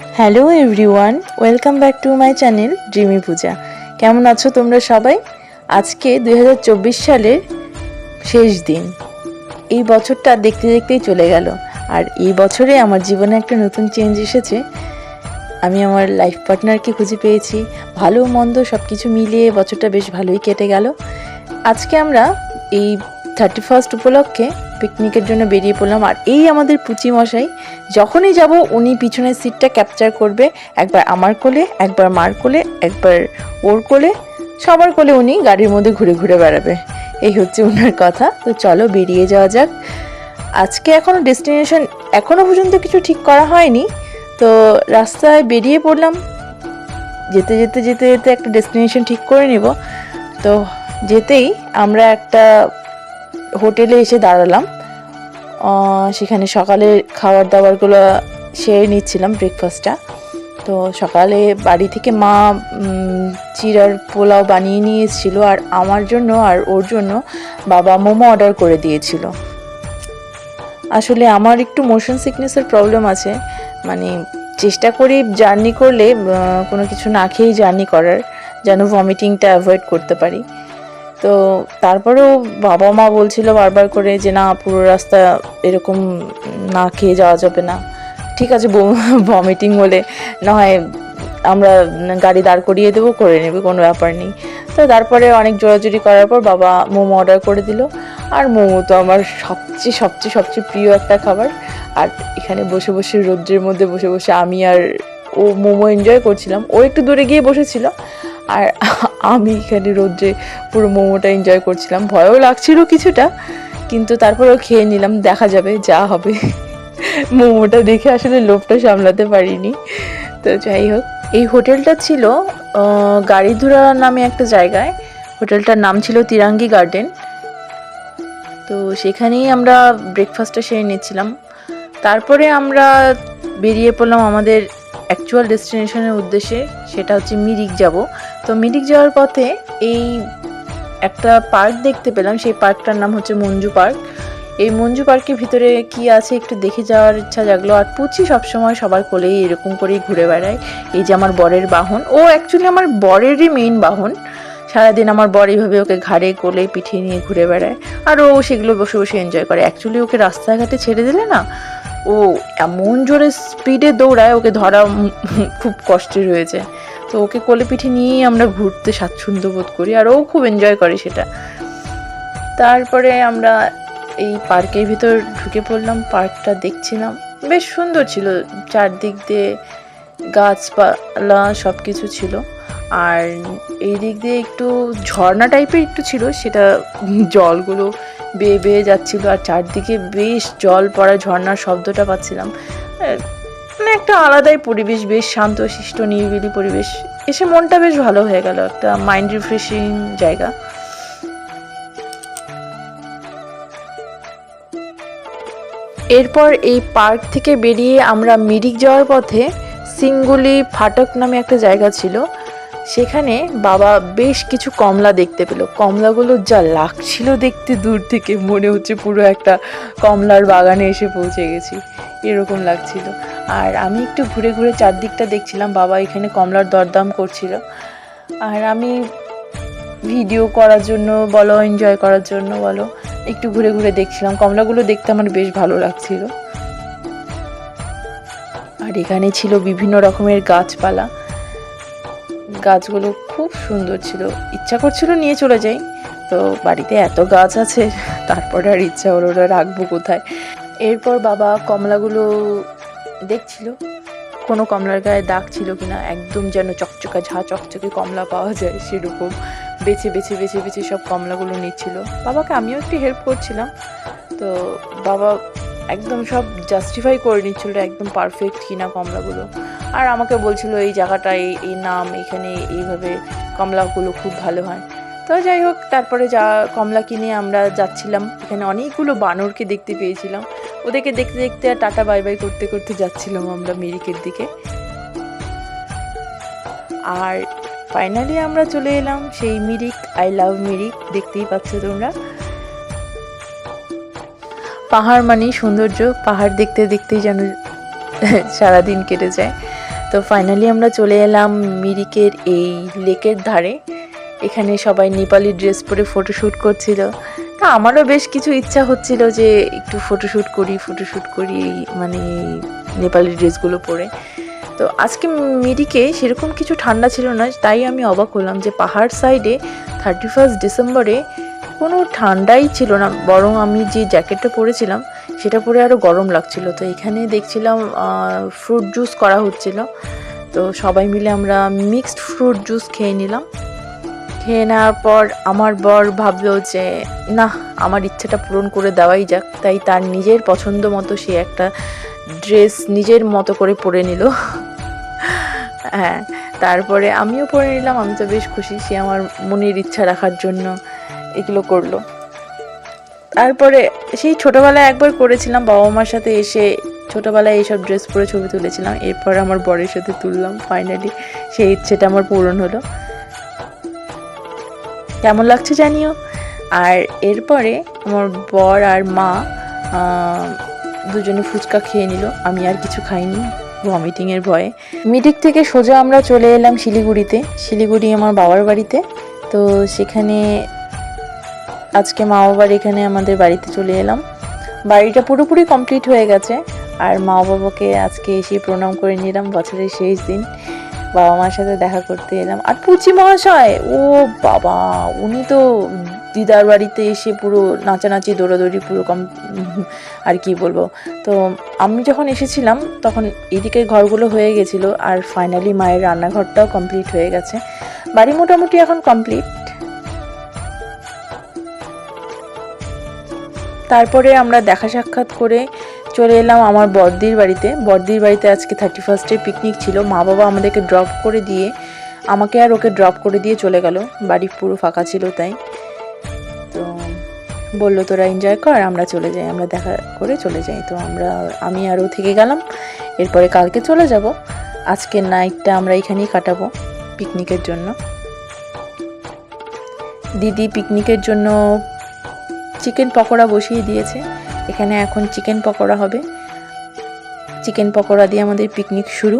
Hello everyone, welcome back to my channel dreamy Puja. কেমন আছো তোমরা সবাই? আজকে 2024 সালের শেষ দিন। এই বছরটা দেখতে দেখতেই চলে গেল, আর এই বছরে আমার জীবনে একটা নতুন চেঞ্জ এসেছে। আমি আমার লাইফ পার্টনারকে খুঁজে পেয়েছি। ভালো মন্দ সব কিছু মিলিয়ে বছরটা বেশ ভালোই কেটে গেল। আজকে আমরা এই 31st উপলক্ষে পিকনিকের জন্য বেরিয়ে পড়লাম। আর এই আমাদের পুচি মশাই, যখনই যাব উনি পিছনের সিটটা ক্যাপচার করবে, একবার আমার কোলে, একবার মার কোলে, একবার ওর কোলে, সবার কোলে উনি গাড়ির মধ্যে ঘুরে ঘুরে বেড়াবে। এই হচ্ছে ওনার কথা। তো চলো বেরিয়ে যাওয়া যাক। আজকে এখনও ডেস্টিনেশন এখনও পর্যন্ত কিছু ঠিক করা হয়নি, তো রাস্তায় বেরিয়ে পড়লাম। যেতে যেতে যেতে যেতে একটা ডেস্টিনেশন ঠিক করে নেব। তো যেতেই আমরা একটা হোটেলে এসে দাঁড়ালাম। সেখানে সকালে খাবার দাবারগুলো সেরে নিচ্ছিলাম, ব্রেকফাস্টটা। তো সকালে বাড়ি থেকে মা চিড়ার পোলাও বানিয়ে নিয়ে এসেছিলো, আর আমার জন্য আর ওর জন্য বাবা মোমো অর্ডার করে দিয়েছিল। আসলে আমার একটু মোশন সিকনেসের প্রবলেম আছে, মানে চেষ্টা করি জার্নি করলে কোনো কিছু না খেয়েই জার্নি করার, যেন ভমিটিংটা অ্যাভয়েড করতে পারি। তো তারপরেও বাবা মা বলছিল বারবার করে যে না, পুরো রাস্তা এরকম না খেয়ে যাওয়া যাবে না। ঠিক আছে, ভমিটিং হলে না হয় আমরা গাড়ি দাঁড় করিয়ে দেবো, করে নেবে, কোনো ব্যাপার নেই। তো তারপরে অনেক জোরাজুরি করার পর বাবা মোমো অর্ডার করে দিল। আর মোমো তো আমার সবচেয়ে সবচেয়ে সবচেয়ে প্রিয় একটা খাবার। আর এখানে বসে বসে রোদ্রের মধ্যে বসে বসে আমি আর ও মোমো এনজয় করছিলাম। ও একটু দূরে গিয়ে বসেছিল, আর আমি এখানে রোদ্রে পুরো মোমোটা এনজয় করছিলাম। ভয়ও লাগছিল কিছুটা, কিন্তু তারপরেও খেয়ে নিলাম, দেখা যাবে যা হবে। মোমোটা দেখে আসলে লোভটা সামলাতে পারিনি। তো যাই হোক, এই হোটেলটা ছিল গাড়িধুরা নামে একটা জায়গায়। হোটেলটার নাম ছিল তিরাঙ্গি গার্ডেন। তো সেখানেই আমরা ব্রেকফাস্টটা সেরে নিচ্ছিলাম। তারপরে আমরা বেরিয়ে পড়লাম আমাদের অ্যাকচুয়াল ডেস্টিনেশনের উদ্দেশ্যে, সেটা হচ্ছে মিরিক যাব। তো মিরিক যাওয়ার পথে এই একটা পার্ক দেখতে পেলাম, সেই পার্কটার নাম হচ্ছে মঞ্জু পার্ক। এই মঞ্জু পার্কের ভিতরে কি আছে একটু দেখে যাওয়ার ইচ্ছা জাগলো। আর পুচি সবসময় সবার কোলেই এরকম করেই ঘুরে বেড়ায়। এই যে আমার বরের বাহন, ও অ্যাকচুয়ালি আমার বরেরই মেইন বাহন। সারাদিন আমার বর এইভাবে ওকে ঘাড়ে কোলে পিঠে নিয়ে ঘুরে বেড়ায়, আর ও সেগুলো বসে বসে এনজয় করে। অ্যাকচুয়ালি ওকে রাস্তাঘাটে ছেড়ে দিলে না, ও এমন জোরে স্পিডে দৌড়ায়, ওকে ধরা খুব কষ্টের হয়েছে। তো ওকে কোলে পিঠে নিয়েই আমরা ঘুরতে স্বাচ্ছন্দ্য বোধ করি, আর ও খুব এনজয় করে সেটা। তারপরে আমরা এই পার্কের ভিতর ঢুকে পড়লাম। পার্কটা দেখছিলাম, বেশ সুন্দর ছিল। চারদিক দিয়ে গাছপালা সব কিছু ছিল, আর এই দিক দিয়ে একটু ঝর্ণা টাইপের একটু ছিল, সেটা জলগুলো বেয়ে বেয়ে যাচ্ছিল, আর চারদিকে বেশ জল পড়া ঝর্ণার শব্দটা পাচ্ছিলাম। মানে একটা আলাদাই পরিবেশ, বেশ শান্ত শিষ্ট নিরিবিলি পরিবেশ। এসে মনটা বেশ ভালো হয়ে গেল, একটা মাইন্ড রিফ্রেশিং জায়গা। এরপর এই পার্ক থেকে বেরিয়ে আমরা মিরিক যাওয়ার পথে সিঙ্গুলি ফাটক নামে একটা জায়গা ছিল, সেখানে বাবা বেশ কিছু কমলা দেখতে পেল। কমলাগুলো যা লাগছিল দেখতে, দূর থেকে মনে হচ্ছে পুরো একটা কমলার বাগানে এসে পৌঁছে গেছি, এরকম লাগছিল। আর আমি একটু ঘুরে ঘুরে চারদিকটা দেখছিলাম। বাবা এখানে কমলার দরদাম করছিল, আর আমি ভিডিও করার জন্য বলো, এনজয় করার জন্য বলো, একটু ঘুরে ঘুরে দেখছিলাম। কমলাগুলো দেখতে আমার বেশ ভালো লাগছিল। আর এখানে ছিল বিভিন্ন রকমের গাছপালা, গাছগুলো খুব সুন্দর ছিল। ইচ্ছা করছিল নিয়ে চলে যাই, তো বাড়িতে এত গাছ আছে, তারপরে আর ইচ্ছা হলো না, রাখবো কোথায়। এরপর বাবা কমলাগুলো দেখছিল, কোনো কমলার গায়ে দাগ ছিল কিনা, একদম যেন চকচকা ঝা চকচকে কমলা পাওয়া যায় সেরকম বেছে বেছে বেছে বেছে সব কমলাগুলো নিচ্ছিল। বাবাকে আমিও একটু হেল্প করছিলাম। তো বাবা একদম সব জাস্টিফাই করে নিচ্ছিল একদম পারফেক্ট কিনা কমলাগুলো, আর আমাকে বলছিল এই জায়গাটায় এই নাম, এখানে এইভাবে কমলাগুলো খুব ভালো হয়। তো যাই হোক, তারপরে যা কমলা কিনে আমরা যাচ্ছিলাম। এখানে অনেকগুলো বানরকে দেখতে পেয়েছিলাম, ওদেরকে দেখতে দেখতে আর টাটা বাই বাই করতে করতে যাচ্ছিলাম আমরা মিরিকের দিকে। আর ফাইনালি আমরা চলে এলাম সেই মিরিক। আই লাভ মিরিক, দেখতেই পাচ্ছ তোমরা। পাহাড় মানেই সৌন্দর্য, পাহাড় দেখতে দেখতেই যেন সারাদিন কেটে যায়। তো ফাইনালি আমরা চলে এলাম মিরিকের এই লেকের ধারে। এখানে সবাই নেপালি ড্রেস পরে ফটোশ্যুট করছিল। তা আমারও বেশ কিছু ইচ্ছা হচ্ছিল যে একটু ফটোশ্যুট করি মানে নেপালি ড্রেসগুলো পরে। তো আজকে মিরিকে সেরকম কিছু ঠান্ডা ছিল না, তাই আমি অবাক হলাম যে পাহাড় সাইডে 31 ডিসেম্বরে কোনো ঠান্ডাই ছিল না, বরং আমি যে জ্যাকেটটা পরেছিলাম সেটা পরে আরও গরম লাগছিল। তো এখানে দেখছিলাম ফ্রুট জুস করা হচ্ছিল, তো সবাই মিলে আমরা মিক্সড ফ্রুট জুস খেয়ে নিলাম। খেয়ে নেওয়ার পর আমার বর ভাবলো যে না, আমার ইচ্ছাটা পূরণ করে দেওয়াই যাক, তাই তার নিজের পছন্দ মতো সে একটা ড্রেস নিজের মতো করে পরে নিল। হ্যাঁ, তারপরে আমিও পরে নিলাম। আমি তো বেশ খুশি, সে আমার মনের ইচ্ছা রাখার জন্য এগুলো করলো। তারপরে সেই ছোটোবেলায় একবার করেছিলাম বাবা মার সাথে, এসে ছোটোবেলায় এইসব ড্রেস পরে ছবি তুলেছিলাম, এরপর আমার বরের সাথে তুললাম। ফাইনালি সেই ইচ্ছেটা আমার পূরণ হলো। কেমন লাগছে জানিও। আর এরপরে আমার বর আর মা দুজনে ফুচকা খেয়ে নিল, আমি আর কিছু খাইনি ভমিটিংয়ের ভয়ে। মিরিক থেকে সোজা আমরা চলে এলাম শিলিগুড়ি আমার বাবার বাড়িতে। তো সেখানে আজকে মা বাবার এখানে আমাদের বাড়িতে চলে এলাম। বাড়িটা পুরোপুরি কমপ্লিট হয়ে গেছে, আর মা বাবাকে আজকে এসে প্রণাম করে নিলাম। বছরের শেষ দিন বাবা মার সাথে দেখা করতে এলাম। আর পুচি মহাশয়, ও বাবা, উনি তো দিদার বাড়িতে এসে পুরো নাচানাচি দৌড়াদৌড়ি পুরো আর কি বলবো। তো আমি যখন এসেছিলাম তখন এদিকে ঘরগুলো হয়ে গেছিলো, আর ফাইনালি মায়ের রান্নাঘরটাও কমপ্লিট হয়ে গেছে। বাড়ি মোটামুটি এখন কমপ্লিট। তারপরে আমরা দেখা সাক্ষাৎ করে চলে এলাম আমার বড়দির বাড়িতে আজকে 31 পিকনিক ছিল। মা বাবা আমাদেরকে ড্রপ করে দিয়ে, আমাকে আর ওকে ড্রপ করে দিয়ে চলে গেল, বাড়ি পুরো ফাঁকা ছিল তাই। তো বললো তোরা এনজয় কর, আমরা চলে যাই, আমরা দেখা করে চলে যাই। তো আমি আর ও থেকে গেলাম। এরপরে কালকে চলে যাব। আজকের নাইটটা আমরা এখানেই কাটাবো পিকনিকের জন্য। দিদি পিকনিকের জন্য চিকেন পকোড়া বসিয়ে দিয়েছে। এখানে এখন চিকেন পকোড়া হবে। চিকেন পকোড়া দিয়ে আমাদের পিকনিক শুরু।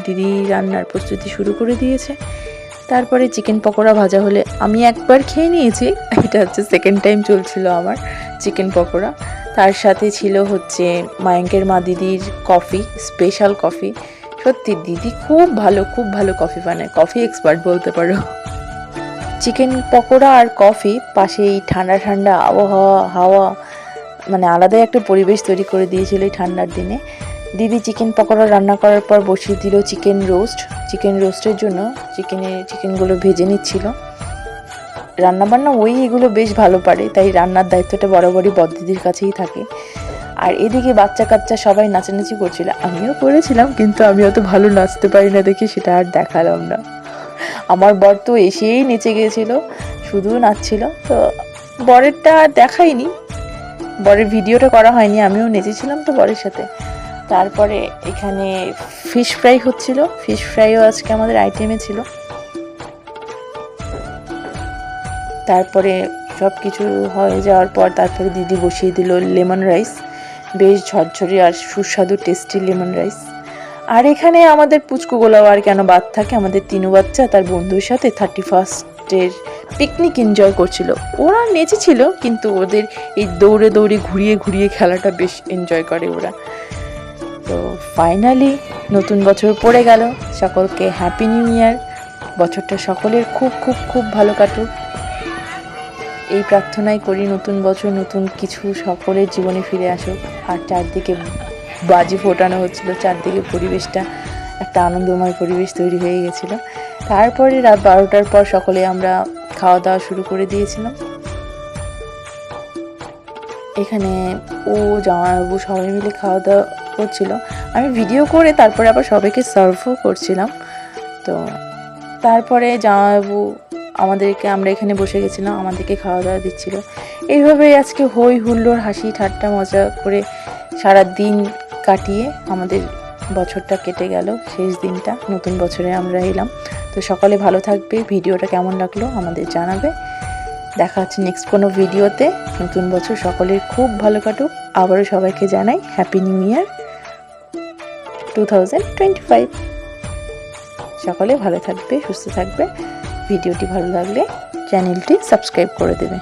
দিদি রান্নার প্রস্তুতি শুরু করে দিয়েছে। তারপরে চিকেন পকোড়া ভাজা হলে আমি একবার খেয়ে নিয়েছি, এটা হচ্ছে সেকেন্ড টাইম চলছিল আমার চিকেন পকোড়া। তার সাথে ছিল হচ্ছে মায়াঙ্কের মা দিদির কফি, স্পেশাল কফি। সত্যি দিদি খুব ভালো কফি বানায়, কফি এক্সপার্ট বলতে পারো। চিকেন পকোড়া আর কফি, পাশে এই ঠান্ডা ঠান্ডা হাওয়া, মানে আলাদাই একটা পরিবেশ তৈরি করে দিয়েছিল এই ঠান্ডার দিনে। দিদি চিকেন পকোড়া রান্না করার পর বসিয়ে দিল চিকেন রোস্টের জন্য চিকেনগুলো ভেজে নিচ্ছিল। রান্নাবান্না এগুলো বেশ ভালো পারে, তাই রান্নার দায়িত্বটা বরাবরই বড়দিদির কাছেই থাকে। আর এদিকে বাচ্চা কাচ্চা সবাই নাচানাচি করছিল, আমিও করেছিলাম, কিন্তু আমি অত ভালো নাচতে পারি না দেখি সেটা আর দেখালাম না। আমার বর তো এসেই নেচে গিয়েছিল, শুধু নাচছিল। তো বরেরটা দেখাইনি, বরের ভিডিওটা করা হয়নি, আমিও নেচেছিলাম তো বরের সাথে। তারপরে এখানে ফিশ ফ্রাই হচ্ছিল, ফিশ ফ্রাইও আজকে আমাদের আইটেমে ছিল। তারপরে সব কিছু হয়ে যাওয়ার পর তারপরে দিদি বসিয়ে দিল লেমন রাইস, বেশ ঝরঝরে আর সুস্বাদু টেস্টি লেমন রাইস। আর এখানে আমাদের পুচকুগুলোও আর কেন বাদ থাকে, আমাদের তিনু বাচ্চা তার বন্ধুর সাথে 31 পিকনিক এনজয় করছিল। ওরা নেচেছিল, কিন্তু ওদের এই দৌড়ে ঘুরিয়ে খেলাটা বেশ এনজয় করে ওরা। তো ফাইনালি নতুন বছর পড়ে গেল। সকলকে হ্যাপি নিউ ইয়ার। বছরটা সকলের খুব ভালো কাটুক, এই প্রার্থনাই করি। নতুন বছর নতুন কিছু সকলের জীবনে ফিরে আসুক। আর চারদিকে বাজি ফোটানো হচ্ছিল, চারদিকে পরিবেশটা একটা আনন্দময় পরিবেশ তৈরি হয়ে গেছিল। তারপরে রাত 12টার পর সকলে আমরা খাওয়া দাওয়া শুরু করে দিয়েছিলাম। এখানে জামাইবাবু সবাই মিলে খাওয়া দাওয়া করছিল, আমি ভিডিও করে তারপরে আবার সবাইকে সার্ভও করছিলাম। তো তারপরে জামাইবাবু আমরা এখানে বসে গেছিলাম, আমাদেরকে খাওয়া দাওয়া দিচ্ছিল। এইভাবে আজকে হই হুল্লোড় হাসি ঠাট্টা মজা করে সারা দিন কাটিয়ে আমাদের বছরটা কেটে গেল। শেষ দিনটা নতুন বছরে আমরা এলাম। তো সকলে ভালো থাকবে। ভিডিওটা কেমন লাগলো আমাদের জানাবে। দেখা হচ্ছে নেক্সট কোনো ভিডিওতে। নতুন বছর সকলের খুব ভালো কাটুক। আবারও সবাইকে জানাই হ্যাপি নিউ ইয়ার 2025। সকলে ভালো থাকবে, সুস্থ থাকবে। ভিডিওটি ভালো লাগলে চ্যানেলটি সাবস্ক্রাইব করে দেবে।